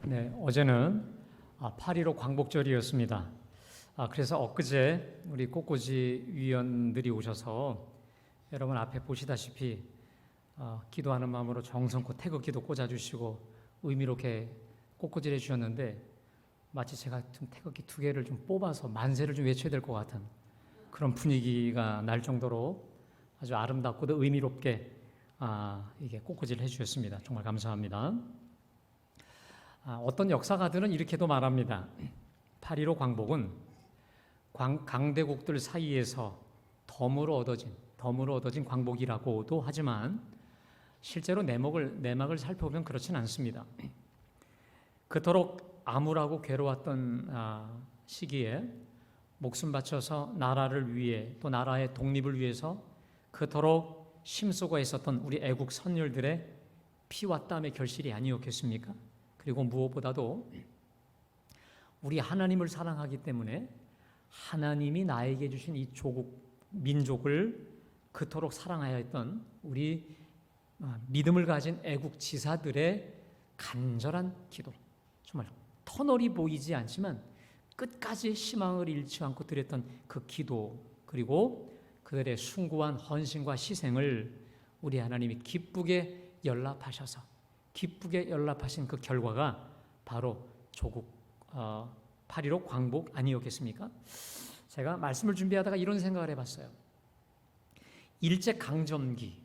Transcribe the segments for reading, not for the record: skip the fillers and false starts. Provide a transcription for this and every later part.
네, 어제는 8.15 광복절이었습니다. 그래서 엊그제 우리 꽃꽂이 위원들이 오셔서 여러분 앞에 보시다시피 기도하는 마음으로 정성껏 태극기도 꽂아주시고 의미롭게 꽃꽂이를 해주셨는데 마치 제가 좀 태극기 2개를 좀 뽑아서 만세를 좀 외쳐야 될 것 같은 그런 분위기가 날 정도로 아주 아름답고도 의미롭게 이게 꽃꽂이를 해주셨습니다. 정말 감사합니다. 어떤 역사가들은 이렇게도 말합니다. 8.15 광복은 강대국들 사이에서 덤으로 얻어진 광복이라고도 하지만 실제로 내막을 살펴보면 그렇진 않습니다. 그토록 암울하고 괴로웠던 시기에 목숨 바쳐서 나라를 위해 또 나라의 독립을 위해서 그토록 힘쓰고 있었던 우리 애국 선열들의 피와 땀의 결실이 아니었겠습니까? 그리고 무엇보다도 우리 하나님을 사랑하기 때문에 하나님이 나에게 주신 이 조국, 민족을 그토록 사랑하여 했던 우리 믿음을 가진 애국 지사들의 간절한 기도, 정말 터널이 보이지 않지만 끝까지 희망을 잃지 않고 드렸던 그 기도, 그리고 그들의 숭고한 헌신과 희생을 우리 하나님이 기쁘게 연락하신 그 결과가 바로 조국 8.15 광복 아니었겠습니까? 제가 말씀을 준비하다가 이런 생각을 해봤어요. 일제강점기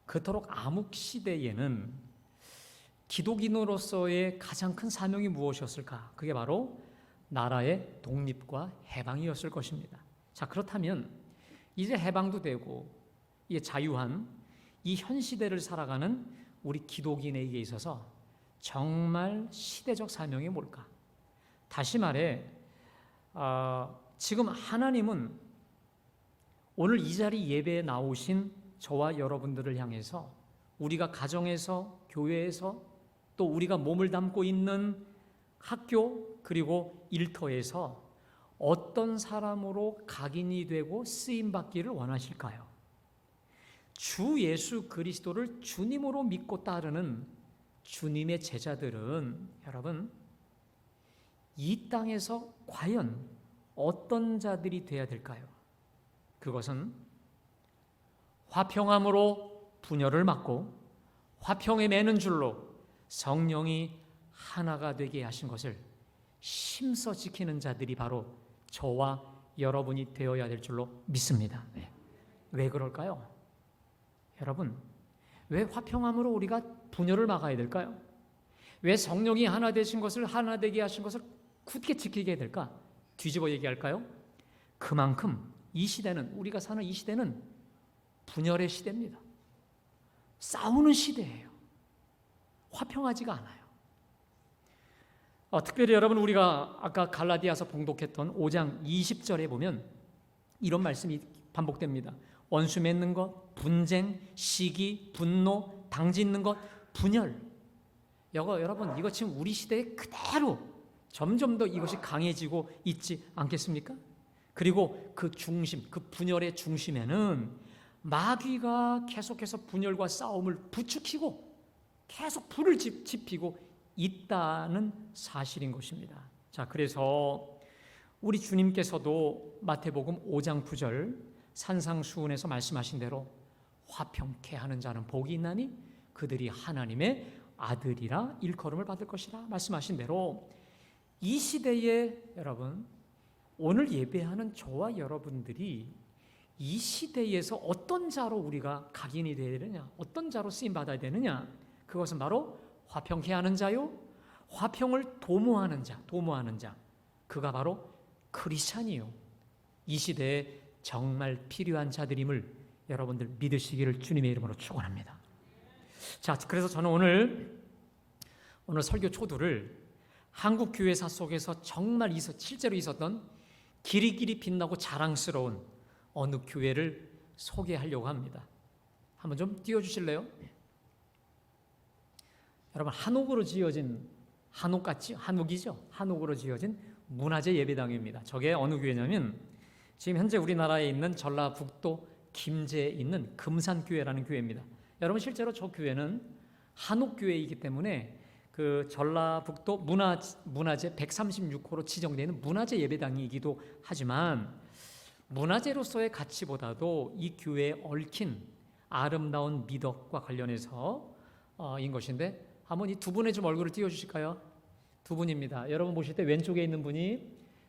그토록 암흑 시대에는 기독인으로서의 가장 큰 사명이 무엇이었을까? 그게 바로 나라의 독립과 해방이었을 것입니다. 자, 그렇다면 이제 해방도 되고 이제 자유한 이 현 시대를 살아가는 우리 기독인에게 있어서 정말 시대적 사명이 뭘까? 다시 말해 지금 하나님은 오늘 이 자리 예배에 나오신 저와 여러분들을 향해서 우리가 가정에서, 교회에서, 또 우리가 몸을 담고 있는 학교 그리고 일터에서 어떤 사람으로 각인이 되고 쓰임받기를 원하실까요? 주 예수 그리스도를 주님으로 믿고 따르는 주님의 제자들은 여러분 이 땅에서 과연 어떤 자들이 되어야 될까요? 그것은 화평함으로 분열을 막고 화평에 매는 줄로 성령이 하나가 되게 하신 것을 힘써 지키는 자들이 바로 저와 여러분이 되어야 될 줄로 믿습니다. 왜 그럴까요? 여러분, 왜 화평함으로 우리가 분열을 막아야 될까요? 왜 성령이 하나 되신 것을 하나 되게 하신 것을 굳게 지키게 해야 될까? 뒤집어 얘기할까요? 그만큼 이 시대는, 우리가 사는 이 시대는 분열의 시대입니다. 싸우는 시대예요. 화평하지가 않아요. 특별히 여러분 우리가 아까 갈라디아서 봉독했던 5장 20절에 보면 이런 말씀이 반복됩니다. 원수 맺는 것, 분쟁, 시기, 분노, 당짓는 것, 분열. 여러분 이거 지금 우리 시대에 그대로 점점 더 이것이 강해지고 있지 않겠습니까? 그리고 그 중심, 그 분열의 중심에는 마귀가 계속해서 분열과 싸움을 부추기고 계속 불을 지피고 있다는 사실인 것입니다. 자, 그래서 우리 주님께서도 마태복음 5장 9절 산상수훈에서 말씀하신 대로 화평케 하는 자는 복이 있나니 그들이 하나님의 아들이라 일컬음을 받을 것이라 말씀하신 대로 이 시대에 여러분 오늘 예배하는 저와 여러분들이 이 시대에서 어떤 자로 우리가 각인이 되어야 되느냐, 어떤 자로 쓰임받아야 되느냐, 그것은 바로 화평케 하는 자요, 화평을 도모하는 자, 그가 바로 크리스찬이요, 이 시대에 정말 필요한 자들임을 여러분들 믿으시기를 주님의 이름으로 축원합니다. 자, 그래서 저는 오늘 설교 초두를 한국 교회사 속에서 정말 실제로 있었던 기리기리 빛나고 자랑스러운 어느 교회를 소개하려고 합니다. 한번 좀 띄워주실래요? 여러분 한옥으로 지어진 한옥으로 지어진 문화재 예배당입니다. 저게 어느 교회냐면 지금 현재 우리나라에 있는 전라북도 김제에 있는 금산교회라는 교회입니다. 여러분 실제로 저 교회는 한옥교회이기 때문에 그 전라북도 문화재 136호로 지정되는 문화재 예배당이기도 하지만 문화재로서의 가치보다도 이 교회에 얽힌 아름다운 미덕과 관련해서 인 것인데, 한번 이 두 분의 좀 얼굴을 띄워주실까요? 두 분입니다. 여러분 보실 때 왼쪽에 있는 분이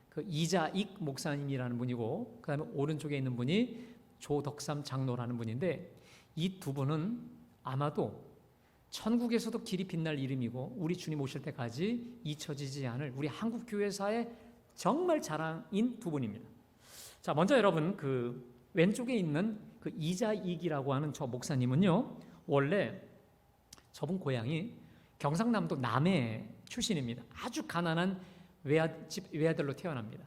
그 이자익 목사님이라는 분이고, 그 다음에 오른쪽에 있는 분이 조덕삼 장로라는 분인데, 이 두 분은 아마도 천국에서도 길이 빛날 이름이고 우리 주님 오실 때까지 잊혀지지 않을 우리 한국 교회사의 정말 자랑인 두 분입니다. 자, 먼저 여러분 그 왼쪽에 있는 그 이자익이라고 하는 저 목사님은요, 원래 저분 고향이 경상남도 남해 출신입니다. 아주 가난한 외아들로 태어납니다.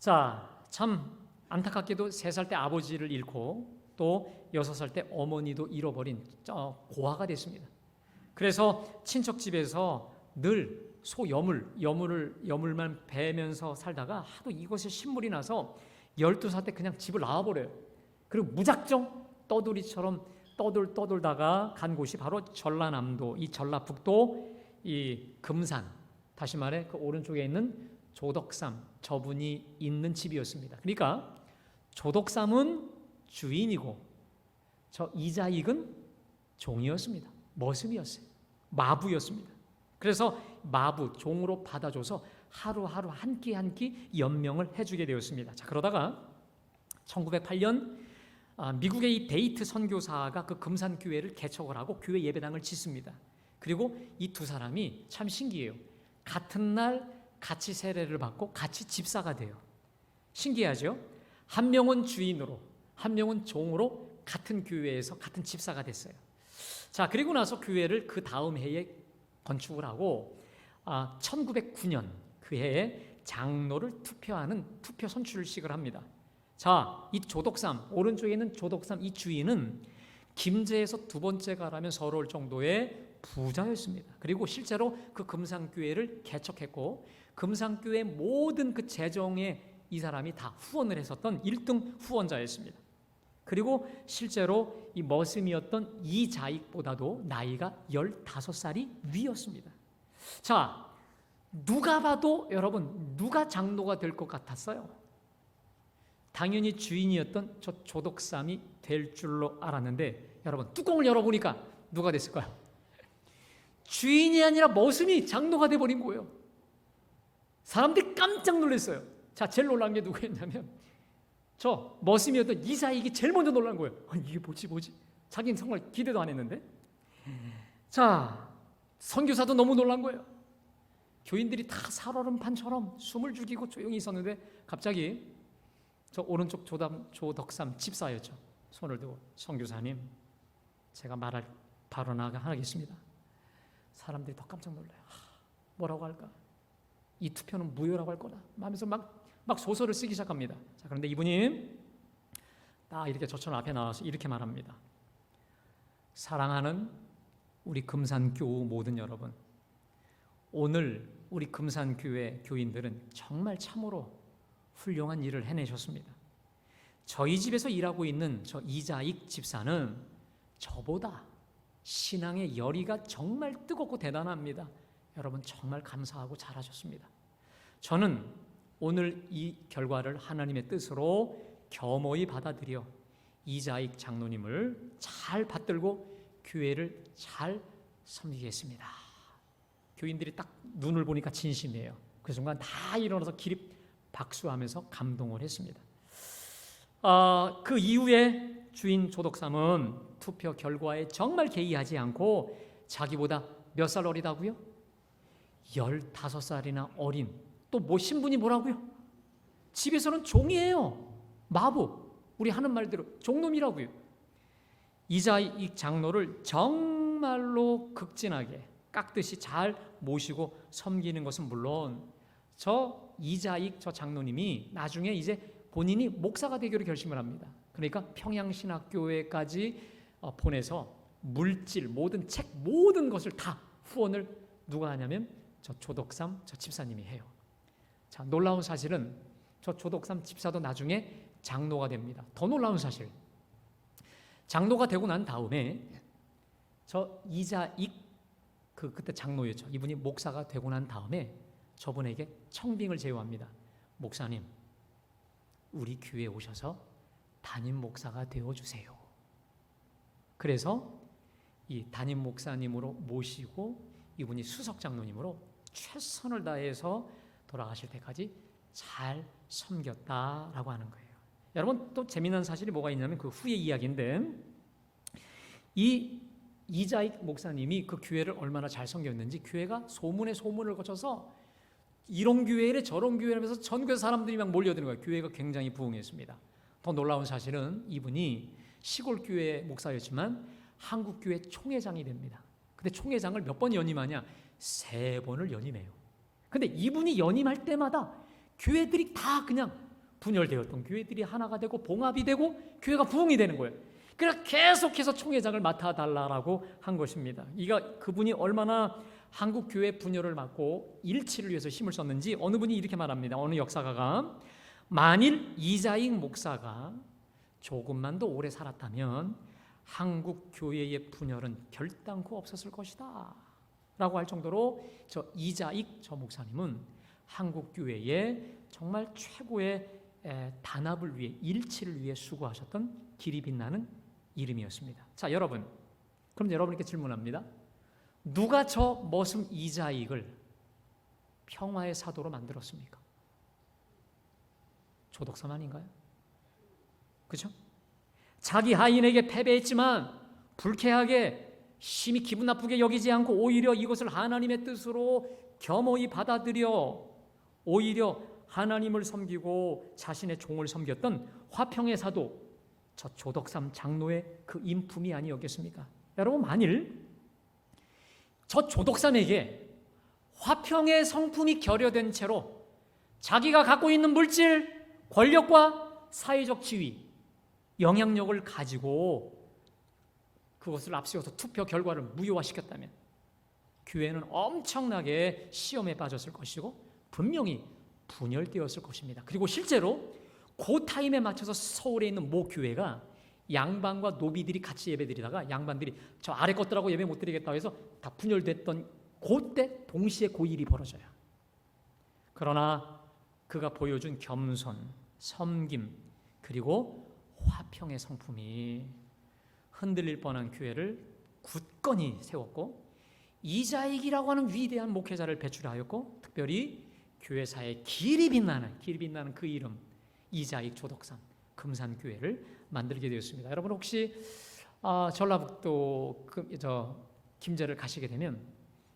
자, 참 안타깝게도 3살 때 아버지를 잃고 또 6살 때 어머니도 잃어버린 고아가 됐습니다. 그래서 친척 집에서 늘 여물만 베면서 살다가 하도 이것에 신물이 나서 12살 때 그냥 집을 나와버려요. 그리고 무작정 떠돌이처럼 떠돌다가 간 곳이 바로 전라남도, 이 전라북도, 이 금산, 다시 말해 그 오른쪽에 있는 조덕삼, 저분이 있는 집이었습니다. 그러니까 조덕삼은 주인이고 저 이자익은 종이었습니다. 머슴이었어요. 마부였습니다. 그래서 마부, 종으로 받아줘서 하루하루 한 끼 한 끼 연명을 해주게 되었습니다. 자, 그러다가 1908년 미국의 이 데이트 선교사가 그 금산교회를 개척을 하고 교회 예배당을 짓습니다. 그리고 이 두 사람이 참 신기해요. 같은 날 같이 세례를 받고 같이 집사가 돼요. 신기하죠? 한 명은 주인으로, 한 명은 종으로 같은 교회에서 같은 집사가 됐어요. 자, 그리고 나서 교회를 그 다음 해에 건축을 하고 1909년 그 해에 장로를 투표하는 투표 선출식을 합니다. 자, 이 조덕삼, 오른쪽에 있는 조덕삼 이 주인은 김제에서 두 번째가라면 서러울 정도의 부자였습니다. 그리고 실제로 그 금산교회를 개척했고 금산교회 모든 그 재정에 이 사람이 다 후원을 했었던 1등 후원자였습니다. 그리고 실제로 이 머슴이었던 이자익보다도 나이가 15살이 위였습니다. 자, 누가 봐도 여러분 누가 장로가 될 것 같았어요? 당연히 주인이었던 저 조덕삼이 될 줄로 알았는데, 여러분 뚜껑을 열어보니까 누가 됐을까요? 주인이 아니라 머슴이 장로가 돼버린 거예요. 사람들이 깜짝 놀랐어요. 자, 제일 놀란 게 누구였냐면 저 머슴이었던 이자익이 제일 먼저 놀란 거예요. 아니, 이게 뭐지? 자기는 정말 기대도 안 했는데. 자, 선교사도 너무 놀란 거예요. 교인들이 다 살얼음판처럼 숨을 죽이고 조용히 있었는데 갑자기 저 오른쪽 조덕삼 집사였죠. 손을 들고, 선교사님, 제가 말할 발언 하겠습니다. 사람들이 더 깜짝 놀라요. 뭐라고 할까? 이 투표는 무효라고 할 거다 하면서 막 소설을 쓰기 시작합니다. 자, 그런데 이분이 딱 이렇게 저처럼 앞에 나와서 이렇게 말합니다. 사랑하는 우리 금산교우 모든 여러분, 오늘 우리 금산교회 교인들은 정말 참으로 훌륭한 일을 해내셨습니다. 저희 집에서 일하고 있는 저 이자익 집사는 저보다 신앙의 열의가 정말 뜨겁고 대단합니다. 여러분 정말 감사하고 잘하셨습니다. 저는 오늘 이 결과를 하나님의 뜻으로 겸허히 받아들여 이자익 장로님을 잘 받들고 교회를 잘 섬기겠습니다. 교인들이 딱 눈을 보니까 진심이에요. 그 순간 다 일어나서 기립 박수하면서 감동을 했습니다. 그 이후에 주인 조덕삼은 투표 결과에 정말 개의하지 않고 자기보다 몇 살 어리다고요? 15살이나 어린, 또 뭐 신분이 뭐라고요? 집에서는 종이에요. 마부, 우리 하는 말대로 종놈이라고요. 이자익 장로를 정말로 극진하게 깍듯이 잘 모시고 섬기는 것은 물론 저 이자익 저 장로님이 나중에 이제 본인이 목사가 되기로 결심을 합니다. 그러니까 평양신학교회까지 보내서 물질, 모든 책, 모든 것을 다 후원을 누가 하냐면 저 조덕삼 저 집사님이 해요. 자, 놀라운 사실은 저 조덕삼 집사도 나중에 장로가 됩니다. 더 놀라운 사실, 장로가 되고 난 다음에 저 이자익 그때 장로였죠. 이분이 목사가 되고 난 다음에 저분에게 청빙을 제어합니다. 목사님, 우리 교회에 오셔서 담임 목사가 되어주세요. 그래서 이 담임 목사님으로 모시고 이분이 수석 장로님으로 최선을 다해서 돌아가실 때까지 잘 섬겼다라고 하는 거예요. 여러분, 또 재미난 사실이 뭐가 있냐면 그 후의 이야기인데, 이 이자익 목사님이 그 교회를 얼마나 잘 섬겼는지 교회가 소문에 소문을 거쳐서 이런 교회래 저런 교회라면서 전교회 사람들이 막 몰려드는 거예요. 교회가 굉장히 부흥했습니다. 더 놀라운 사실은 이분이 시골 교회 목사였지만 한국 교회 총회장이 됩니다. 근데 총회장을 몇 번 연임하냐? 3번을 연임해요. 근데 이분이 연임할 때마다 교회들이 다 그냥 분열되었던 교회들이 하나가 되고 봉합이 되고 교회가 부흥이 되는 거예요. 그래서 계속해서 총회장을 맡아달라고 한 것입니다. 그분이 얼마나 한국 교회 분열을 막고 일치를 위해서 힘을 썼는지 어느 분이 이렇게 말합니다. 어느 역사가가 만일 이자익 목사가 조금만 더 오래 살았다면 한국 교회의 분열은 결단코 없었을 것이다 라고 할 정도로 저 이자익 저 목사님은 한국 교회의 정말 최고의 단합을 위해 일치를 위해 수고하셨던 길이 빛나는 이름이었습니다. 자, 여러분, 그럼 여러분께 질문합니다. 누가 저 머슴 이자익을 평화의 사도로 만들었습니까? 조독삼 아닌가요? 그렇죠? 자기 하인에게 패배했지만 불쾌하게 심히 기분 나쁘게 여기지 않고 오히려 이것을 하나님의 뜻으로 겸허히 받아들여 오히려 하나님을 섬기고 자신의 종을 섬겼던 화평의 사도, 저 조덕삼 장로의 그 인품이 아니었겠습니까? 여러분, 만일 저 조덕삼에게 화평의 성품이 결여된 채로 자기가 갖고 있는 물질, 권력과 사회적 지위, 영향력을 가지고 그것을 앞세워서 투표 결과를 무효화시켰다면 교회는 엄청나게 시험에 빠졌을 것이고 분명히 분열되었을 것입니다. 그리고 실제로 그 타임에 맞춰서 서울에 있는 모 교회가 양반과 노비들이 같이 예배드리다가 양반들이 저 아래 것들하고 예배 못 드리겠다고 해서 다 분열됐던 그때 동시에 그 일이 벌어져요. 그러나 그가 보여준 겸손, 섬김, 그리고 화평의 성품이 흔들릴 뻔한 교회를 굳건히 세웠고 이자익이라고 하는 위대한 목회자를 배출하였고 특별히 교회사의 길이 빛나는 그 이름 이자익 조덕삼 금산교회를 만들게 되었습니다. 여러분 혹시 전라북도 김제를 가시게 되면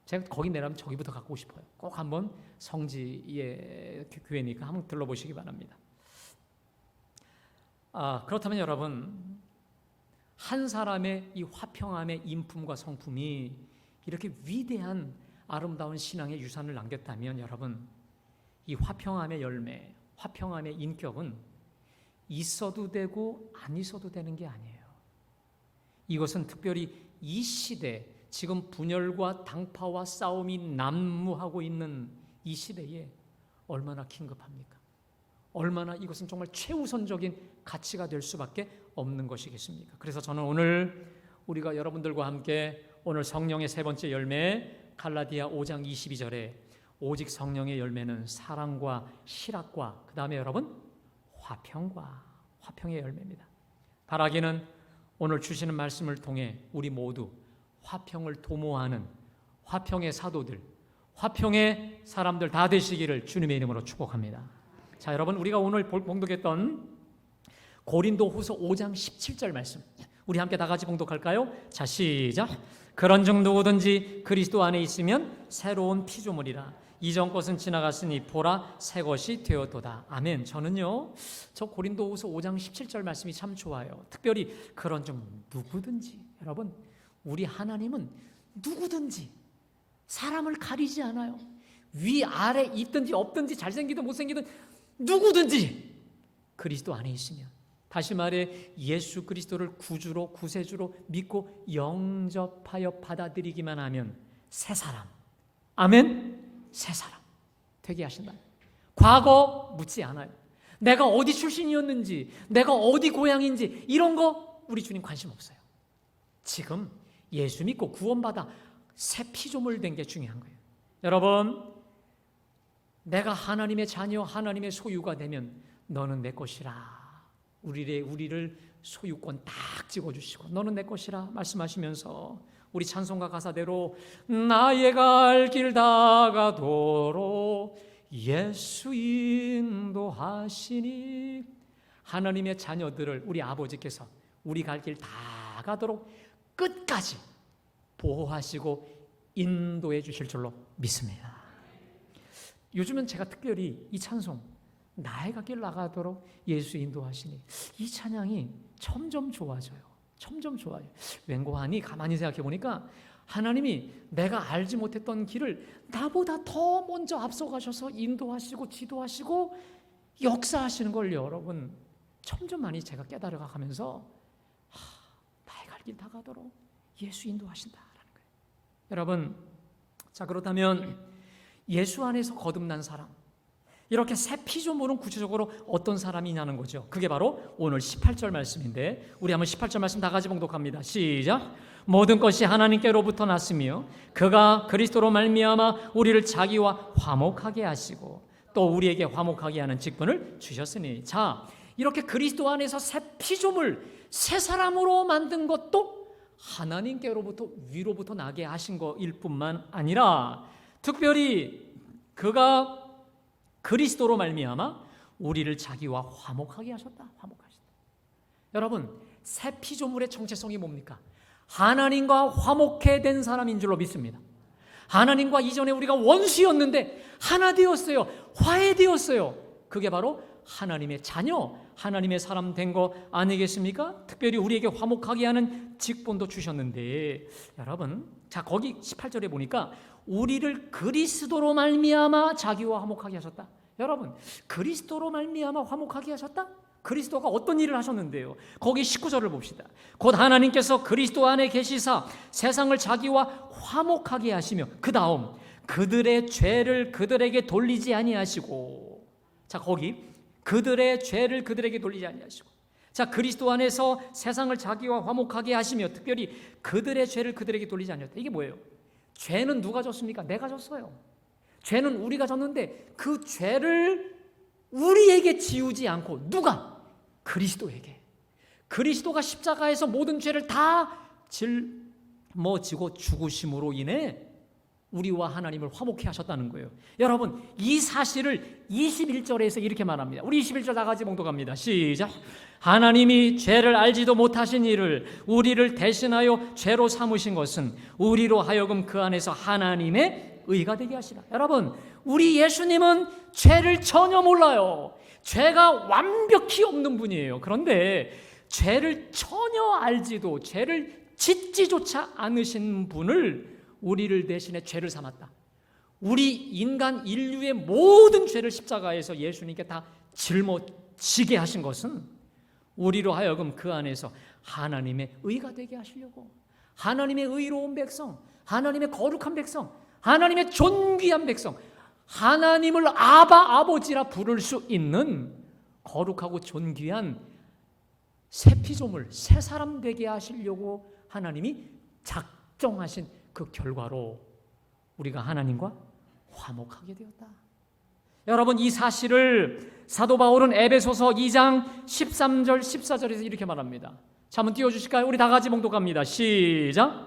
제가 거기 내려면 저기부터 가고 싶어요. 꼭 한번 성지의 교회니까 한번 들러보시기 바랍니다. 그렇다면 여러분 한 사람의 이 화평함의 인품과 성품이 이렇게 위대한 아름다운 신앙의 유산을 남겼다면 여러분 이 화평함의 열매, 화평함의 인격은 있어도 되고 안 있어도 되는 게 아니에요. 이것은 특별히 이 시대 지금 분열과 당파와 싸움이 난무하고 있는 이 시대에 얼마나 긴급합니까? 얼마나 이것은 정말 최우선적인 가치가 될 수밖에 없는 것이겠습니까? 그래서 저는 오늘 우리가 여러분들과 함께 오늘 성령의 세 번째 열매 갈라디아 5장 22절에 오직 성령의 열매는 사랑과 실학과 그 다음에 여러분 화평의 열매입니다. 바라기는 오늘 주시는 말씀을 통해 우리 모두 화평을 도모하는 화평의 사도들, 화평의 사람들 다 되시기를 주님의 이름으로 축복합니다. 자, 여러분 우리가 오늘 봉독했던 고린도후서 5장 17절 말씀 우리 함께 다 같이 봉독할까요? 자, 시작. 그런즉 누구든지 그리스도 안에 있으면 새로운 피조물이라 이전 것은 지나갔으니 보라 새 것이 되었도다. 아멘. 저는요 저 고린도후서 5장 17절 말씀이 참 좋아요. 특별히 그런즉 누구든지 여러분 우리 하나님은 누구든지 사람을 가리지 않아요. 위 아래 있든지 없든지 잘생기든 못생기든 누구든지 그리스도 안에 있으면 다시 말해 예수 그리스도를 구주로 구세주로 믿고 영접하여 받아들이기만 하면 새 사람 아멘 새 사람 되게 하신다. 과거 묻지 않아요. 내가 어디 출신이었는지 내가 어디 고향인지 이런 거 우리 주님 관심 없어요. 지금 예수 믿고 구원받아 새 피조물 된 게 중요한 거예요. 여러분, 내가 하나님의 자녀, 하나님의 소유가 되면 너는 내 것이라. 우리를 소유권 딱 찍어주시고 너는 내 것이라 말씀하시면서 우리 찬송가 가사대로 나의 갈 길 다가도록 예수 인도하시니, 하나님의 자녀들을 우리 아버지께서 우리 갈 길 다 가도록 끝까지 보호하시고 인도해 주실 줄로 믿습니다. 요즘은 제가 특별히 이 찬송 나의 갈 길 나가도록 예수 인도하시니, 이 찬양이 점점 좋아져요. 점점 좋아요. 웬고하니 가만히 생각해 보니까 하나님이 내가 알지 못했던 길을 나보다 더 먼저 앞서가셔서 인도하시고 지도하시고 역사하시는 걸 여러분 점점 많이 제가 깨달아 가면서 나의 갈 길 다 가도록 예수 인도하신다라는 거예요. 여러분, 자 그렇다면 예수 안에서 거듭난 사람, 이렇게 새 피조물은 구체적으로 어떤 사람이냐는 거죠. 그게 바로 오늘 18절 말씀인데, 우리 한번 18절 말씀 다 같이 봉독합니다. 시작. 모든 것이 하나님께로부터 났으며 그가 그리스도로 말미암아 우리를 자기와 화목하게 하시고 또 우리에게 화목하게 하는 직분을 주셨으니. 자, 이렇게 그리스도 안에서 새 피조물, 새 사람으로 만든 것도 하나님께로부터 위로부터 나게 하신 것일 뿐만 아니라 특별히 그가 그리스도로 말미암아 우리를 자기와 화목하게 하셨다. 화목하셨다. 여러분, 새 피조물의 정체성이 뭡니까? 하나님과 화목해 된 사람인 줄로 믿습니다. 하나님과 이전에 우리가 원수였는데 하나 되었어요. 화해되었어요. 그게 바로 하나님의 자녀, 하나님의 사람 된 거 아니겠습니까? 특별히 우리에게 화목하게 하는 직분도 주셨는데, 여러분, 자 거기 18절에 보니까 우리를 그리스도로 말미암아 자기와 화목하게 하셨다. 여러분, 그리스도로 말미암아 화목하게 하셨다? 그리스도가 어떤 일을 하셨는데요? 거기 19절을 봅시다. 곧 하나님께서 그리스도 안에 계시사 세상을 자기와 화목하게 하시며 그 다음 그들의 죄를 그들에게 돌리지 아니하시고. 자 거기 그들의 죄를 그들에게 돌리지 아니하시고. 자 그리스도 안에서 세상을 자기와 화목하게 하시며 특별히 그들의 죄를 그들에게 돌리지 아니하셨다. 이게 뭐예요? 죄는 누가 졌습니까? 내가 졌어요. 죄는 우리가 졌는데 그 죄를 우리에게 지우지 않고 누가? 그리스도에게. 그리스도가 십자가에서 모든 죄를 다 짊어지고 죽으심으로 인해 우리와 하나님을 화목케 하셨다는 거예요. 여러분, 이 사실을 21절에서 이렇게 말합니다. 우리 21절 다 같이 봉독합니다. 시작. 하나님이 죄를 알지도 못하신 이를 우리를 대신하여 죄로 삼으신 것은 우리로 하여금 그 안에서 하나님의 의가 되게 하시라. 여러분, 우리 예수님은 죄를 전혀 몰라요. 죄가 완벽히 없는 분이에요. 그런데 죄를 전혀 알지도 죄를 짓지조차 않으신 분을 우리를 대신해 죄를 삼았다. 우리 인간 인류의 모든 죄를 십자가에서 예수님께 다 짊어지게 하신 것은 우리로 하여금 그 안에서 하나님의 의가 되게 하시려고, 하나님의 의로운 백성, 하나님의 거룩한 백성, 하나님의 존귀한 백성, 하나님을 아버지라 부를 수 있는 거룩하고 존귀한 새 피조물, 새 사람 되게 하시려고 하나님이 작정하신 그 결과로 우리가 하나님과 화목하게 되었다. 여러분, 이 사실을 사도 바울은 에베소서 2장 13절 14절에서 이렇게 말합니다. 자, 한번 띄워주실까요? 우리 다 같이 봉독합니다. 시작.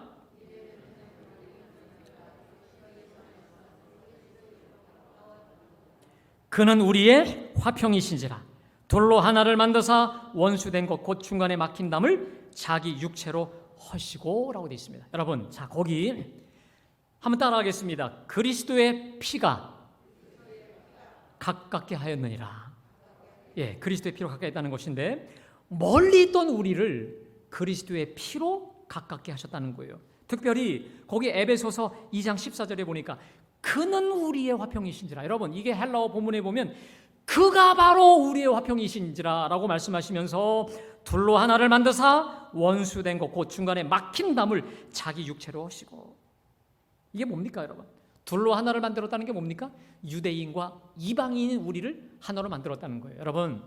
그는 우리의 화평이신지라 돌로 하나를 만드사 원수된 것 곧 중간에 막힌 담을 자기 육체로 허시고 라고 되어 있습니다. 여러분, 자 거기 한번 따라하겠습니다. 그리스도의 피가 가깝게 하였느니라. 예, 그리스도의 피로 가까이 했다는 것인데 멀리 있던 우리를 그리스도의 피로 가깝게 하셨다는 거예요. 특별히 거기 에베소서 2장 14절에 보니까 그는 우리의 화평이신지라. 여러분, 이게 헬라어 본문에 보면 그가 바로 우리의 화평이신지라 라고 말씀하시면서 둘로 하나를 만드사 원수된 것 곧 중간에 막힌 담을 자기 육체로 하시고. 이게 뭡니까 여러분? 둘로 하나를 만들었다는 게 뭡니까? 유대인과 이방인인 우리를 하나로 만들었다는 거예요. 여러분,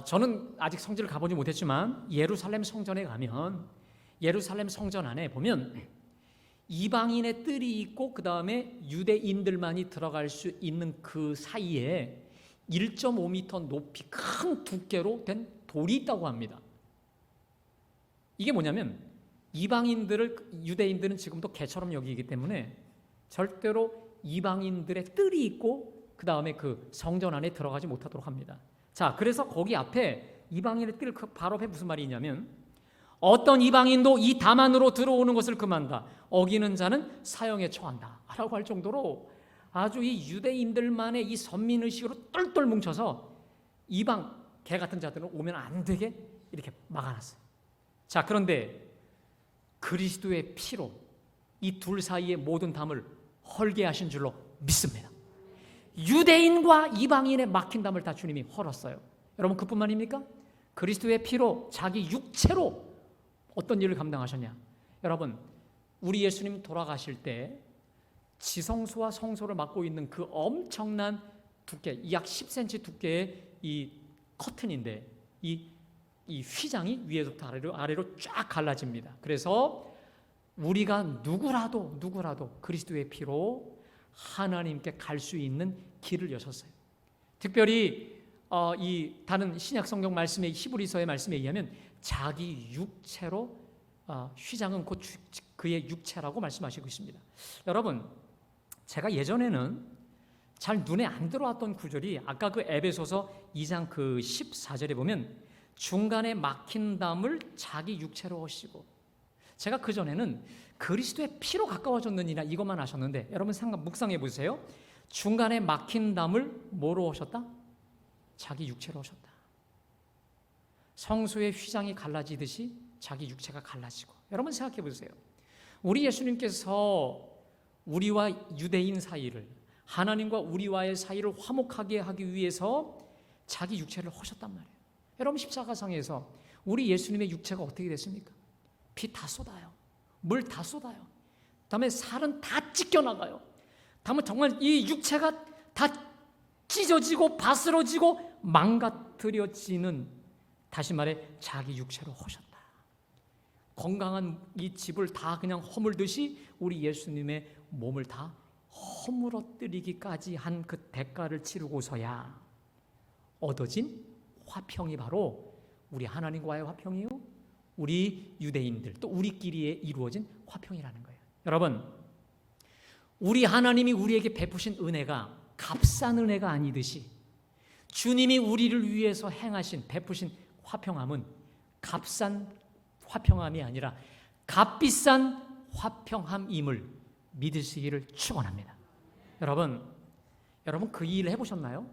저는 아직 성지를 가보지 못했지만 예루살렘 성전에 가면 예루살렘 성전 안에 보면 이방인의 뜰이 있고 그 다음에 유대인들만이 들어갈 수 있는 그 사이에 1.5m 높이 큰 두께로 된 돌이 있다고 합니다. 이게 뭐냐면 유대인들은 지금도 개처럼 여기기 때문에 절대로 이방인들의 뜰이 있고 그 다음에 그 성전 안에 들어가지 못하도록 합니다. 자, 그래서 거기 앞에 이방인의 뜰 바로 앞에 무슨 말이 있냐면 어떤 이방인도 이 담 안으로 들어오는 것을 금한다. 어기는 자는 사형에 처한다 라고 할 정도로 아주 이 유대인들만의 이 선민의식으로 똘똘 뭉쳐서 이방 개 같은 자들은 오면 안 되게 이렇게 막아놨어요. 자, 그런데 그리스도의 피로 이 둘 사이의 모든 담을 헐게 하신 줄로 믿습니다. 유대인과 이방인의 막힌 담을 다 주님이 헐었어요. 여러분, 그뿐만입니까? 그리스도의 피로 자기 육체로 어떤 일을 감당하셨냐? 여러분, 우리 예수님 돌아가실 때 지성소와 성소를 맡고 있는 그 엄청난 두께, 약 10cm 두께의 이 커튼인데 이 휘장이 위에서부터 아래로 쫙 갈라집니다. 그래서 우리가 누구라도 그리스도의 피로 하나님께 갈 수 있는 길을 여셨어요. 특별히 이 다른 신약 성경 말씀의 히브리서의 말씀에 의하면 자기 육체로 휘장은 곧 그의 육체라고 말씀하시고 있습니다. 여러분, 제가 예전에는 잘 눈에 안 들어왔던 구절이 아까 그 에베소서 2장 그 14절에 보면 중간에 막힌 담을 자기 육체로 하시고, 제가 그전에는 그리스도의 피로 가까워졌느니라 이것만 아셨는데, 여러분 묵상해 보세요. 중간에 막힌 담을 뭐로 하셨다? 자기 육체로 하셨다. 성소의 휘장이 갈라지듯이 자기 육체가 갈라지고. 여러분 생각해 보세요. 우리 예수님께서 우리와 유대인 사이를, 하나님과 우리와의 사이를 화목하게 하기 위해서 자기 육체를 하셨단 말이에요. 여러분, 십자가상에서 우리 예수님의 육체가 어떻게 됐습니까? 피 다 쏟아요. 물 다 쏟아요. 다음에 살은 다 찢겨나가요. 다음에 정말 이 육체가 다 찢어지고 바스러지고 망가뜨려지는, 다시 말해 자기 육체로 하셨다. 건강한 이 집을 다 그냥 허물듯이 우리 예수님의 몸을 다 허물어뜨리기까지 한 그 대가를 치르고서야 얻어진 화평이 바로 우리 하나님과의 화평이요, 우리 유대인들 또 우리끼리에 이루어진 화평이라는 거예요. 여러분, 우리 하나님이 우리에게 베푸신 은혜가 값싼 은혜가 아니듯이 주님이 우리를 위해서 베푸신 화평함은 값싼 화평함이 아니라 값비싼 화평함임을 믿으시기를 축원합니다. 여러분 그 일을 해보셨나요?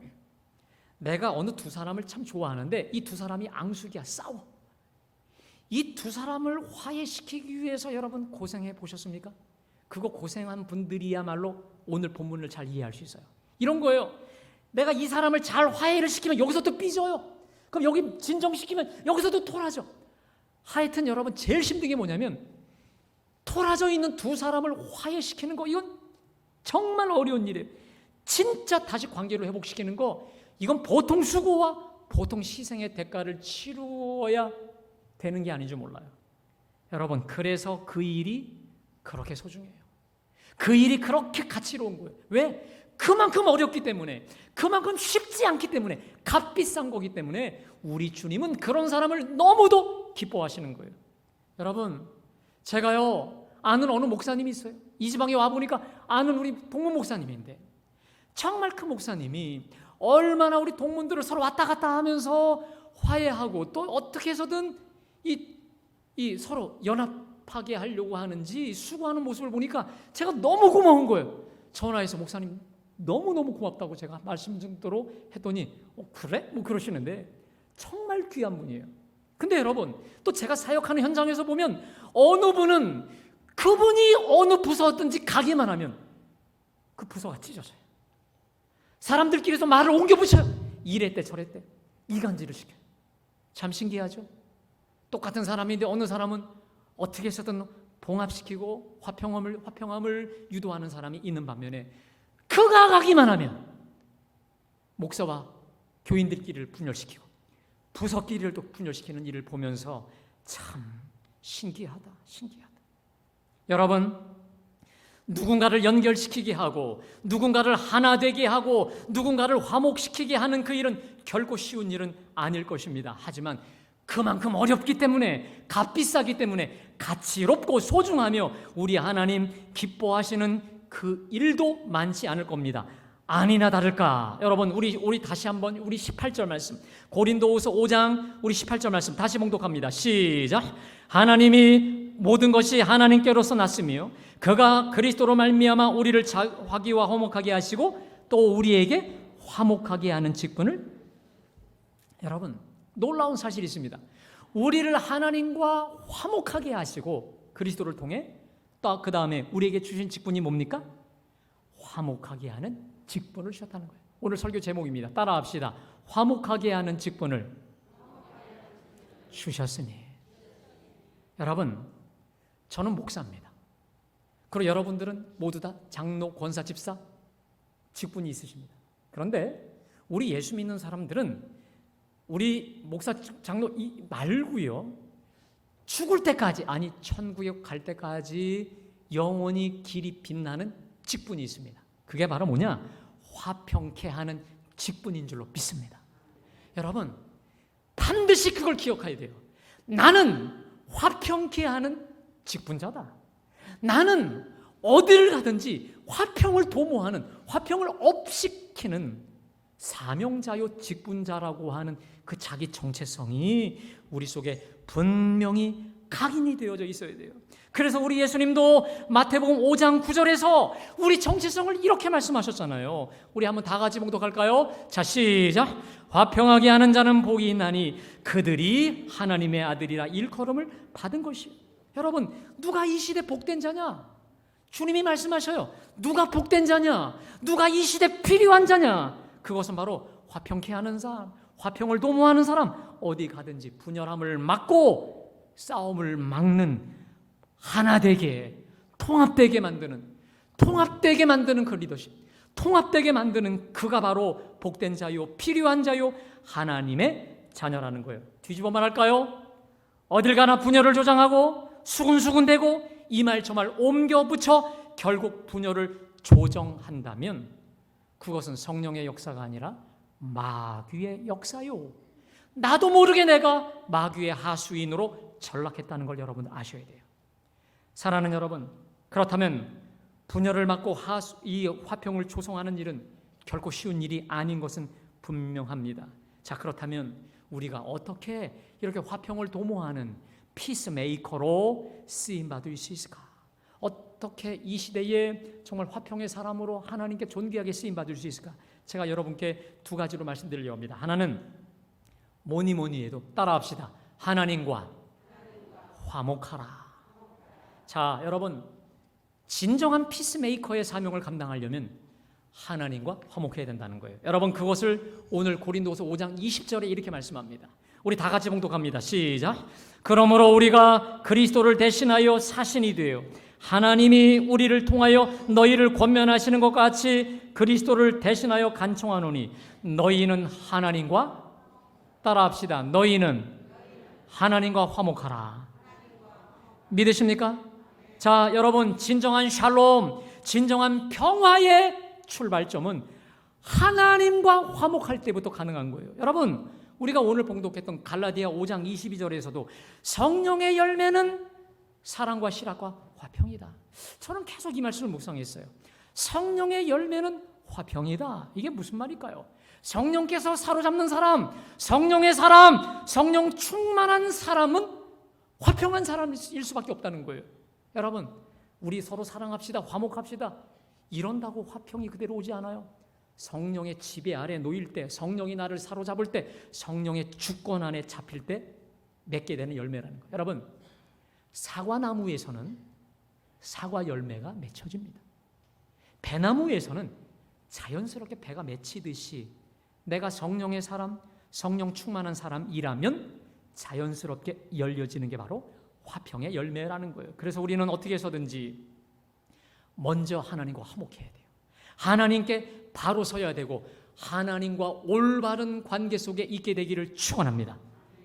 내가 어느 두 사람을 참 좋아하는데 이 두 사람이 앙숙이야, 싸워. 이 두 사람을 화해시키기 위해서 여러분 고생해 보셨습니까? 그거 고생한 분들이야말로 오늘 본문을 잘 이해할 수 있어요. 이런 거예요. 내가 이 사람을 잘 화해를 시키면 여기서 또 삐져요. 그럼 여기 진정시키면 여기서도 토라져. 하여튼 여러분, 제일 힘든 게 뭐냐면 토라져 있는 두 사람을 화해시키는 거, 이건 정말 어려운 일이에요. 진짜 다시 관계를 회복시키는 거, 이건 보통 수고와 보통 희생의 대가를 치루어야 되는 게 아닌지 몰라요. 여러분, 그래서 그 일이 그렇게 소중해요. 그 일이 그렇게 가치로운 거예요. 왜? 그만큼 어렵기 때문에, 그만큼 쉽지 않기 때문에, 값비싼 거기 때문에 우리 주님은 그런 사람을 너무도 기뻐하시는 거예요. 여러분, 제가요 아는 어느 목사님이 있어요. 이 지방에 와보니까 아는 우리 동문 목사님인데, 정말 그 목사님이 얼마나 우리 동문들을 서로 왔다 갔다 하면서 화해하고 또 어떻게 해서든 이 서로 연합하게 하려고 하는지 수고하는 모습을 보니까 제가 너무 고마운 거예요. 전화해서 목사님 너무너무 고맙다고 제가 말씀 정도로 했더니 그래? 뭐 그러시는데 정말 귀한 분이에요. 근데 여러분, 또 제가 사역하는 현장에서 보면 어느 분은 그분이 어느 부서든지 가기만 하면 그 부서가 찢어져요. 사람들끼리서 말을 옮겨붙여요. 이래 때 저래 때 이간질을 시켜요. 참 신기하죠? 똑같은 사람인데 어느 사람은 어떻게 해서든 봉합시키고 화평함을 유도하는 사람이 있는 반면에 그가 가기만 하면 목사와 교인들끼리를 분열시키고 부서끼리를 또 분열시키는 일을 보면서 참 신기하다. 여러분, 누군가를 연결시키게 하고 누군가를 하나 되게 하고 누군가를 화목시키게 하는 그 일은 결코 쉬운 일은 아닐 것입니다. 하지만 그만큼 어렵기 때문에, 값비싸기 때문에 가치롭고 소중하며 우리 하나님 기뻐하시는 그 일도 많지 않을 겁니다. 아니나 다를까 여러분, 우리 다시 한번 우리 18절 말씀, 고린도후서 5장 우리 18절 말씀 다시 봉독합니다. 시작. 하나님이 모든 것이 하나님께로서 났으며 그가 그리스도로 말미암아 우리를 화기와 화목하게 하시고 또 우리에게 화목하게 하는 직분을, 여러분 놀라운 사실이 있습니다. 우리를 하나님과 화목하게 하시고 그리스도를 통해 또 그 다음에 우리에게 주신 직분이 뭡니까? 화목하게 하는 직분을 주셨다는 거예요. 오늘 설교 제목입니다. 따라합시다. 화목하게 하는 직분을 주셨으니. 여러분, 저는 목사입니다. 그리고 여러분들은 모두 다 장로, 권사, 집사 직분이 있으십니다. 그런데 우리 예수 믿는 사람들은 우리 목사, 장로 말고요, 죽을 때까지, 아니 천국에 갈 때까지 영원히 길이 빛나는 직분이 있습니다. 그게 바로 뭐냐? 화평케 하는 직분인 줄로 믿습니다. 여러분, 반드시 그걸 기억해야 돼요. 나는 화평케 하는 직분자다. 나는 어디를 가든지 화평을 도모하는, 화평을 업시키는 사명자요 직분자라고 하는 그 자기 정체성이 우리 속에 분명히 각인이 되어져 있어야 돼요. 그래서 우리 예수님도 마태복음 5장 9절에서 우리 정체성을 이렇게 말씀하셨잖아요. 우리 한번 다 같이 봉독할까요? 자, 시작. 화평하게 하는 자는 복이 있나니 그들이 하나님의 아들이라 일컬음을 받은 것이요. 여러분, 누가 이 시대 복된 자냐? 주님이 말씀하셔요. 누가 복된 자냐? 누가 이 시대 필요한 자냐? 그것은 바로 화평케 하는 사람, 화평을 도모하는 사람, 어디 가든지 분열함을 막고 싸움을 막는, 하나 되게, 통합되게 만드는 그 리더십, 통합되게 만드는 그가 바로 복된 자요, 필요한 자요, 하나님의 자녀라는 거예요. 뒤집어 말할까요? 어딜 가나 분열을 조장하고 수군수군대고 이 말 저 말 옮겨 붙여 결국 분열을 조정한다면 그것은 성령의 역사가 아니라 마귀의 역사요. 나도 모르게 내가 마귀의 하수인으로 전락했다는 걸 여러분 아셔야 돼요. 사랑하는 여러분, 그렇다면 분열을 막고 이 화평을 조성하는 일은 결코 쉬운 일이 아닌 것은 분명합니다. 자, 그렇다면 우리가 어떻게 이렇게 화평을 도모하는 피스메이커로 쓰임받을 수 있을까? 어떻게 이 시대에 정말 화평의 사람으로 하나님께 존귀하게 쓰임받을 수 있을까? 제가 여러분께 두 가지로 말씀드리려고 합니다. 하나는 뭐니 해도 따라합시다. 하나님과 화목하라. 자, 여러분, 진정한 피스메이커의 사명을 감당하려면 하나님과 화목해야 된다는 거예요. 여러분, 그것을 오늘 고린도후서 5장 20절에 이렇게 말씀합니다. 우리 다 같이 봉독합니다. 시작. 그러므로 우리가 그리스도를 대신하여 사신이 되어 하나님이 우리를 통하여 너희를 권면하시는 것 같이 그리스도를 대신하여 간청하노니 너희는 하나님과, 따라합시다. 너희는 하나님과 화목하라. 믿으십니까? 자, 여러분, 진정한 샬롬, 진정한 평화의 출발점은 하나님과 화목할 때부터 가능한 거예요. 여러분, 우리가 오늘 봉독했던 갈라디아 5장 22절에서도 성령의 열매는 사랑과 실학과 화평이다. 저는 계속 이 말씀을 묵상했어요. 성령의 열매는 화평이다. 이게 무슨 말일까요? 성령께서 사로잡는 사람, 성령의 사람, 성령 충만한 사람은 화평한 사람일 수밖에 없다는 거예요. 여러분, 우리 서로 사랑합시다, 화목합시다. 이런다고 화평이 그대로 오지 않아요. 성령의 지배 아래 놓일 때, 성령이 나를 사로잡을 때, 성령의 주권 안에 잡힐 때 맺게 되는 열매라는 거예요. 여러분, 사과나무에서는 사과 열매가 맺혀집니다. 배나무에서는 자연스럽게 배가 맺히듯이 내가 성령의 사람, 성령 충만한 사람이라면 자연스럽게 열려지는 게 바로 화평의 열매라는 거예요. 그래서 우리는 어떻게 해서든지 먼저 하나님과 화목해야 돼요. 하나님께 바로 서야 되고 하나님과 올바른 관계 속에 있게 되기를 축원합니다.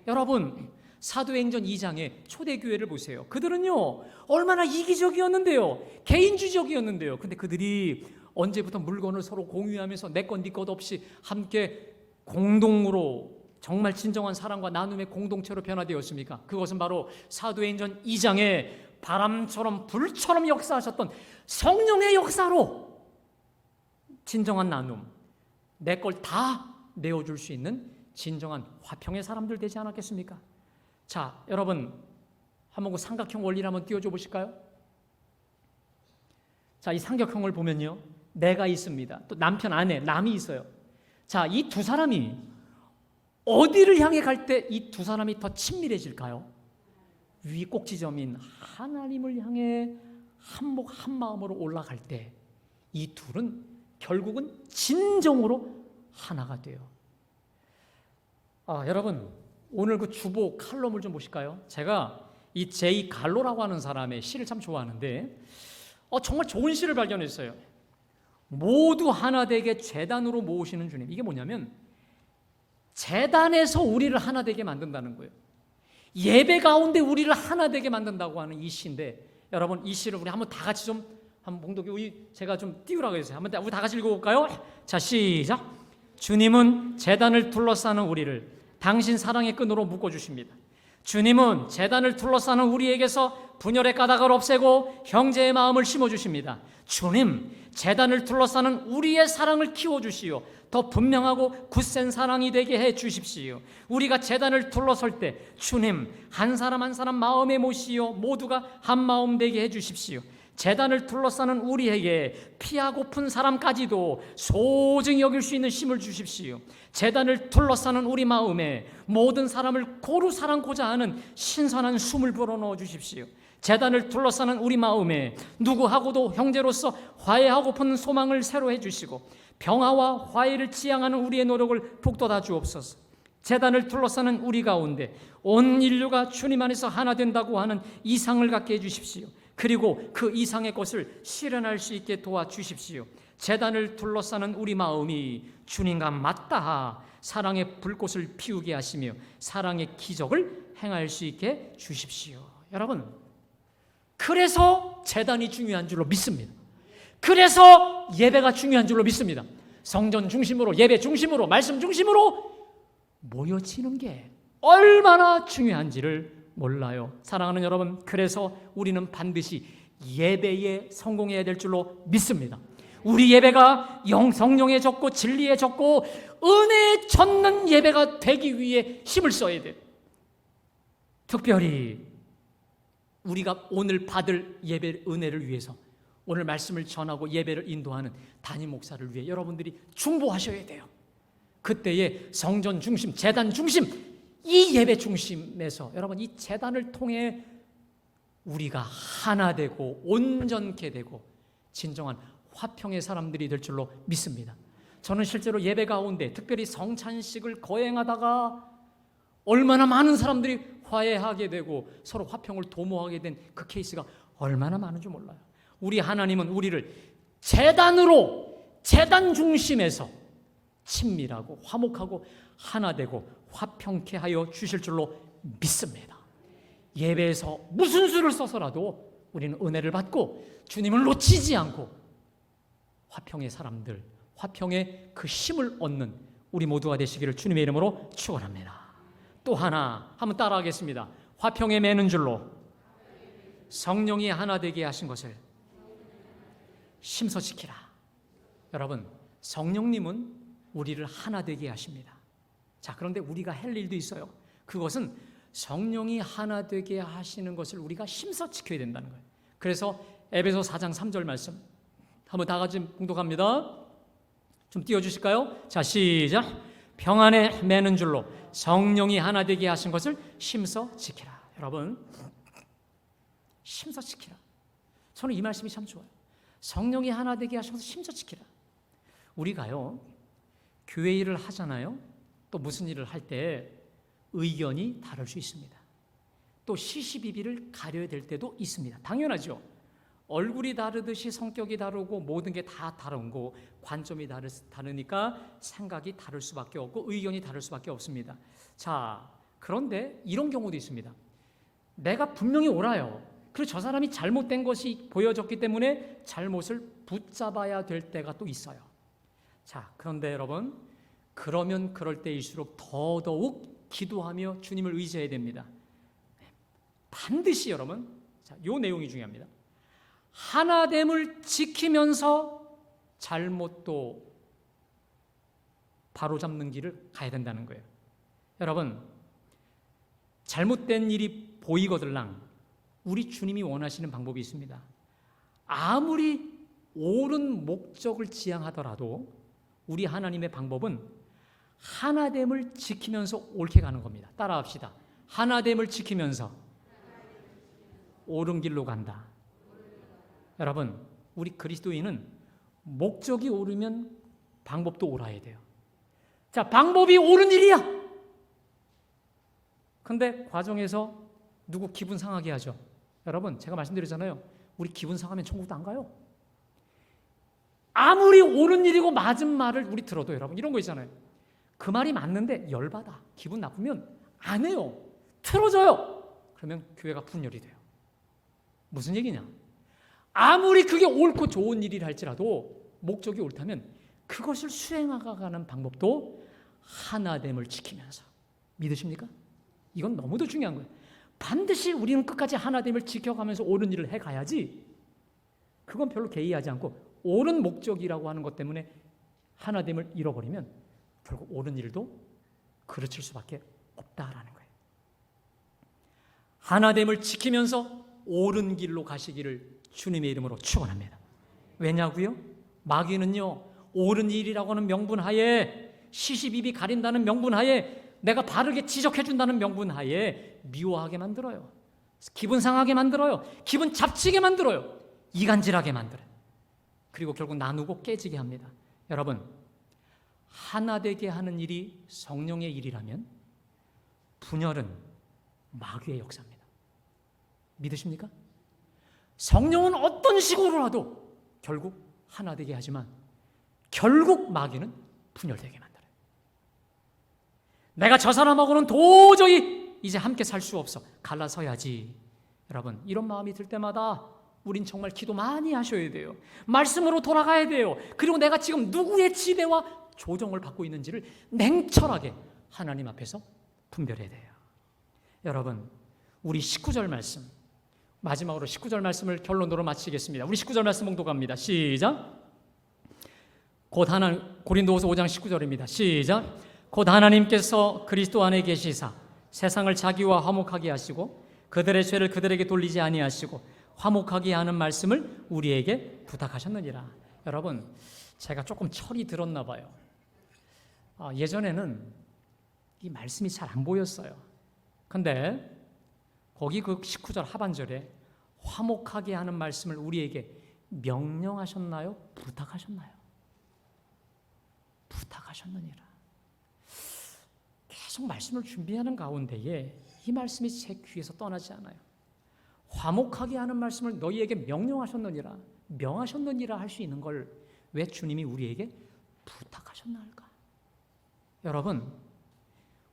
여러분, 사도행전 2장의 초대교회를 보세요. 그들은요 얼마나 이기적이었는데요. 개인주의적이었는데요. 근데 그들이 언제부터 물건을 서로 공유하면서 내 것 네 것 없이 함께 공동으로 정말 진정한 사랑과 나눔의 공동체로 변화되었습니까? 그것은 바로 사도행전 2장의 바람처럼 불처럼 역사하셨던 성령의 역사로 진정한 나눔, 내 걸 다 내어줄 수 있는 진정한 화평의 사람들 되지 않았겠습니까? 자, 여러분 한번 그 삼각형 원리를 한번 띄워줘 보실까요? 자, 이 삼각형을 보면요, 내가 있습니다. 또 남편, 아내, 남이 있어요. 자, 이 두 사람이 어디를 향해 갈 때 이 두 사람이 더 친밀해질까요? 위 꼭지점인 하나님을 향해 한목 한마음으로 올라갈 때 이 둘은 결국은 진정으로 하나가 돼요. 여러분 오늘 그 주보 칼럼을 좀 보실까요? 제가 이 제이 갈로라고 하는 사람의 시를 참 좋아하는데 정말 좋은 시를 발견했어요. 모두 하나 되게 제단으로 모으시는 주님. 이게 뭐냐면 제단에서 우리를 하나 되게 만든다는 거예요. 예배 가운데 우리를 하나 되게 만든다고 하는 이 시인데, 여러분 이 시를 우리 한번 다 같이 좀 한번 봉독이 제가 좀 띄우라고 해주세요. 한번 우리 다 같이 읽어볼까요? 자, 시작. 주님은 제단을 둘러싸는 우리를 당신 사랑의 끈으로 묶어주십니다. 주님은 제단을 둘러싸는 우리에게서 분열의 까닭을 없애고 형제의 마음을 심어주십니다. 주님, 제단을 둘러싸는 우리의 사랑을 키워주시오. 더 분명하고 굳센 사랑이 되게 해주십시오. 우리가 제단을 둘러설 때 주님, 한 사람 한 사람 마음에 모시어 모두가 한 마음 되게 해주십시오. 제단을 둘러싸는 우리에게 피하고픈 사람까지도 소중히 여길 수 있는 힘을 주십시오. 제단을 둘러싸는 우리 마음에 모든 사람을 고루 사랑고자 하는 신선한 숨을 불어넣어 주십시오. 제단을 둘러싸는 우리 마음에 누구하고도 형제로서 화해하고픈 소망을 새로 해주시고 평화와 화해를 지향하는 우리의 노력을 북돋아 주옵소서. 제단을 둘러싸는 우리 가운데 온 인류가 주님 안에서 하나 된다고 하는 이상을 갖게 해주십시오. 그리고 그 이상의 것을 실현할 수 있게 도와주십시오. 제단을 둘러싸는 우리 마음이 주님과 맞닿아 사랑의 불꽃을 피우게 하시며 사랑의 기적을 행할 수 있게 주십시오. 여러분, 그래서 제단이 중요한 줄로 믿습니다. 그래서 예배가 중요한 줄로 믿습니다. 성전 중심으로, 예배 중심으로, 말씀 중심으로 모여지는 게 얼마나 중요한지를 몰라요. 사랑하는 여러분, 그래서 우리는 반드시 예배에 성공해야 될 줄로 믿습니다. 우리 예배가 성령에 젖고 진리에 젖고 은혜에 젖는 예배가 되기 위해 힘을 써야 돼요. 특별히 우리가 오늘 받을 예배 은혜를 위해서, 오늘 말씀을 전하고 예배를 인도하는 담임 목사를 위해 여러분들이 중보하셔야 돼요. 그때의 성전 중심, 제단 중심, 이 예배 중심에서 여러분 이 제단을 통해 우리가 하나 되고 온전케 되고 진정한 화평의 사람들이 될 줄로 믿습니다. 저는 실제로 예배 가운데 특별히 성찬식을 거행하다가 얼마나 많은 사람들이 화해하게 되고 서로 화평을 도모하게 된 그 케이스가 얼마나 많은 줄 몰라요. 우리 하나님은 우리를 제단으로, 제단 중심에서 친밀하고 화목하고 하나 되고 화평케 하여 주실 줄로 믿습니다. 예배에서 무슨 수를 써서라도 우리는 은혜를 받고 주님을 놓치지 않고 화평의 사람들, 화평의 그 힘을 얻는 우리 모두가 되시기를 주님의 이름으로 축원합니다. 또 하나 한번 따라하겠습니다. 화평에 매는 줄로 성령이 하나 되게 하신 것을 심서 지키라. 여러분, 성령님은 우리를 하나 되게 하십니다. 자, 그런데 우리가 할 일도 있어요. 그것은 성령이 하나 되게 하시는 것을 우리가 힘써 지켜야 된다는 거예요. 그래서 에베소 4장 3절 말씀 한번 다 같이 봉독합니다. 좀 띄워주실까요? 자, 시작. 평안에 매는 줄로 성령이 하나 되게 하신 것을 힘써 지키라. 여러분, 힘써 지키라. 저는 이 말씀이 참 좋아요. 성령이 하나 되게 하신 것을 힘써 지키라. 우리가요, 교회 일을 하잖아요. 또 무슨 일을 할 때 의견이 다를 수 있습니다. 또 시시비비를 가려야 될 때도 있습니다. 당연하죠. 얼굴이 다르듯이 성격이 다르고 모든 게 다 다른 거, 관점이 다르니까 생각이 다를 수밖에 없고 의견이 다를 수밖에 없습니다. 자, 그런데 이런 경우도 있습니다. 내가 분명히 옳아요. 그리고 저 사람이 잘못된 것이 보여졌기 때문에 잘못을 붙잡아야 될 때가 또 있어요. 자, 그런데 여러분, 그러면 그럴 때일수록 더더욱 기도하며 주님을 의지해야 됩니다. 반드시 여러분, 자, 요 내용이 중요합니다. 하나됨을 지키면서 잘못도 바로잡는 길을 가야 된다는 거예요. 여러분, 잘못된 일이 보이거들랑 우리 주님이 원하시는 방법이 있습니다. 아무리 옳은 목적을 지향하더라도 우리 하나님의 방법은 하나됨을 지키면서 옳게 가는 겁니다. 따라합시다. 하나됨을 지키면서 옳은 길로 간다. 여러분, 우리 그리스도인은 목적이 옳으면 방법도 옳아야 돼요. 자, 방법이 옳은 일이야. 근데 과정에서 누구 기분 상하게 하죠. 여러분, 제가 말씀드렸잖아요. 우리 기분 상하면 천국도 안 가요. 아무리 옳은 일이고 맞은 말을 우리 들어도 여러분 이런 거 있잖아요. 그 말이 맞는데 열받아. 기분 나쁘면 안 해요. 틀어져요. 그러면 교회가 분열이 돼요. 무슨 얘기냐? 아무리 그게 옳고 좋은 일이라 할지라도 목적이 옳다면 그것을 수행하가는 방법도 하나됨을 지키면서. 믿으십니까? 이건 너무도 중요한 거예요. 반드시 우리는 끝까지 하나됨을 지켜가면서 옳은 일을 해가야지. 그건 별로 개의하지 않고 옳은 목적이라고 하는 것 때문에 하나됨을 잃어버리면 결국 옳은 일도 그르칠 수밖에 없다라는 거예요. 하나됨을 지키면서 옳은 길로 가시기를 주님의 이름으로 축원합니다. 왜냐고요? 마귀는요, 옳은 일이라고 하는 명분하에, 시시비비 가린다는 명분하에, 내가 바르게 지적해준다는 명분하에 미워하게 만들어요. 기분 상하게 만들어요. 기분 잡치게 만들어요. 이간질하게 만들어요. 그리고 결국 나누고 깨지게 합니다. 여러분, 하나 되게 하는 일이 성령의 일이라면 분열은 마귀의 역사입니다. 믿으십니까? 성령은 어떤 식으로라도 결국 하나 되게 하지만 결국 마귀는 분열되게 만들어요. 내가 저 사람하고는 도저히 이제 함께 살 수 없어. 갈라서야지. 여러분, 이런 마음이 들 때마다 우린 정말 기도 많이 하셔야 돼요. 말씀으로 돌아가야 돼요. 그리고 내가 지금 누구의 지배와 조정을 받고 있는지를 냉철하게 하나님 앞에서 분별해야 돼요. 여러분, 우리 19절 말씀, 마지막으로 19절 말씀을 결론으로 마치겠습니다. 우리 19절 말씀 봉독합니다. 시작. 고린도후서 5장 19절입니다. 시작. 곧 하나님께서 그리스도 안에 계시사 세상을 자기와 화목하게 하시고 그들의 죄를 그들에게 돌리지 아니하시고 화목하게 하는 말씀을 우리에게 부탁하셨느니라. 여러분, 제가 조금 철이 들었나 봐요. 예전에는 이 말씀이 잘 안 보였어요. 근데 거기 그 19절 하반절에 화목하게 하는 말씀을 우리에게 명령하셨나요? 부탁하셨나요? 부탁하셨느니라. 계속 말씀을 준비하는 가운데에 이 말씀이 제 귀에서 떠나지 않아요. 화목하게 하는 말씀을 너희에게 명령하셨느니라, 명하셨느니라 할 수 있는 걸 왜 주님이 우리에게 부탁하셨나 할까? 여러분,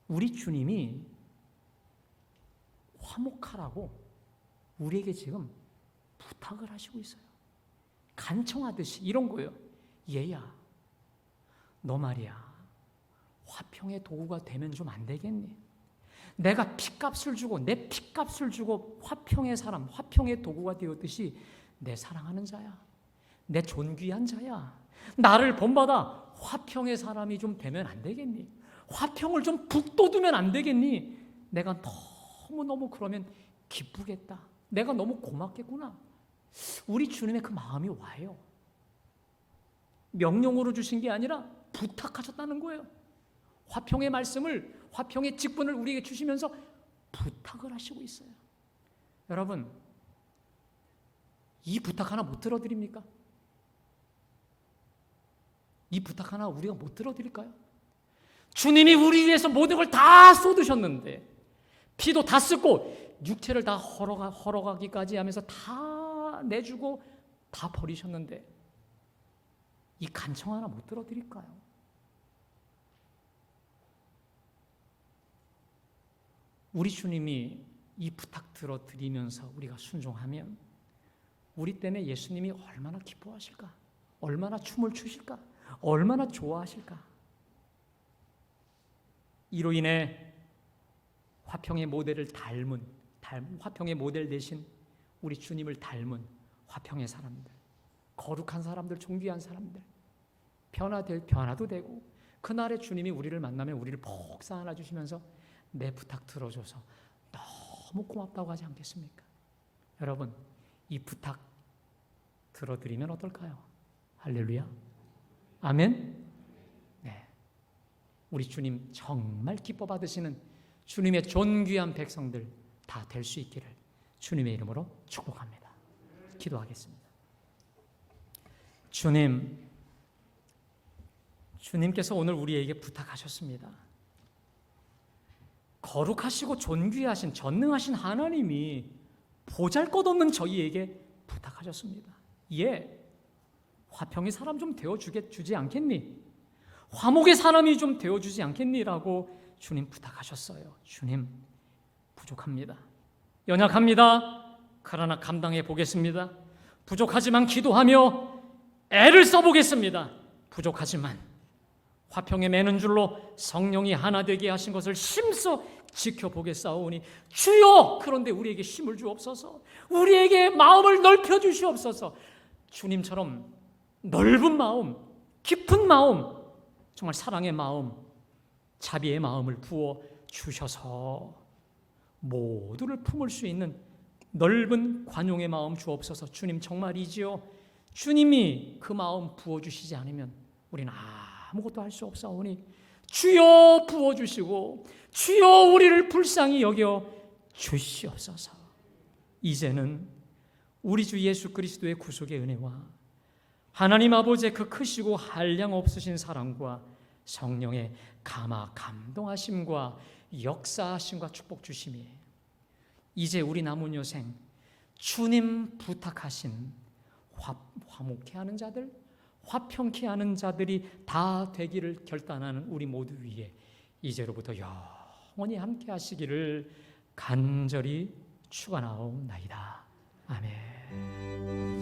우리 주님이 화목하라고 우리에게 지금 부탁을 하시고 있어요. 간청하듯이 이런 거예요. 얘야, 너 말이야, 화평의 도구가 되면 좀 안 되겠니? 내가 핏값을 주고 내 핏값을 주고 화평의 사람, 화평의 도구가 되었듯이 내 사랑하는 자야, 내 존귀한 자야, 나를 본받아 화평의 사람이 좀 되면 안 되겠니? 화평을 좀 북돋우면 안 되겠니? 내가 너무너무 그러면 기쁘겠다. 내가 너무 고맙겠구나. 우리 주님의 그 마음이 와요. 명령으로 주신 게 아니라 부탁하셨다는 거예요. 화평의 말씀을, 화평의 직분을 우리에게 주시면서 부탁을 하시고 있어요. 여러분, 이 부탁 하나 못 들어드립니까? 이 부탁 하나 우리가 못 들어드릴까요? 주님이 우리 위해서 모든 걸 다 쏟으셨는데, 피도 다 쓰고 육체를 다 헐어가기까지 하면서 다 내주고 다 버리셨는데 이 간청 하나 못 들어드릴까요? 우리 주님이 이 부탁 들어드리면서 우리가 순종하면 우리 때문에 예수님이 얼마나 기뻐하실까? 얼마나 춤을 추실까? 얼마나 좋아하실까? 이로 인해 화평의 모델을 화평의 모델 대신 우리 주님을 닮은 화평의 사람들, 거룩한 사람들, 존귀한 사람들, 변화도 되고, 그날에 주님이 우리를 만나면 우리를 복사 안아 주시면서 내 부탁 들어줘서 너무 고맙다고 하지 않겠습니까? 여러분, 이 부탁 들어드리면 어떨까요? 할렐루야. 아멘. 네, 우리 주님 정말 기뻐 받으시는 주님의 존귀한 백성들 다 될 수 있기를 주님의 이름으로 축복합니다. 기도하겠습니다. 주님께서 오늘 우리에게 부탁하셨습니다. 거룩하시고 존귀하신 전능하신 하나님이 보잘것없는 저희에게 부탁하셨습니다. 화평의 사람 좀 되어주지 않겠니? 화목의 사람이 좀 되어주지 않겠니라고 주님 부탁하셨어요. 주님, 부족합니다. 연약합니다. 그러나 감당해 보겠습니다. 부족하지만 기도하며 애를 써보겠습니다. 부족하지만 화평에 매는 줄로 성령이 하나 되게 하신 것을 힘써 지켜보겠사오니 주여, 그런데 우리에게 힘을 주옵소서. 우리에게 마음을 넓혀 주시옵소서. 주님처럼 넓은 마음, 깊은 마음, 정말 사랑의 마음, 자비의 마음을 부어 주셔서 모두를 품을 수 있는 넓은 관용의 마음 주옵소서. 주님 정말이지요. 주님이 그 마음 부어주시지 않으면 우리는 아무것도 할 수 없사오니 주여 부어주시고 주여 우리를 불쌍히 여겨 주시옵소서. 이제는 우리 주 예수 그리스도의 구속의 은혜와 하나님 아버지의 그 크시고 한량 없으신 사랑과 성령의 감동하심과 역사하심과 축복 주심이 이제 우리 남은 여생 주님 부탁하신 화목케 하는 자들, 화평케 하는 자들이 다 되기를 결단하는 우리 모두 위에 이제로부터 영원히 함께 하시기를 간절히 축원하옵나이다. 아멘.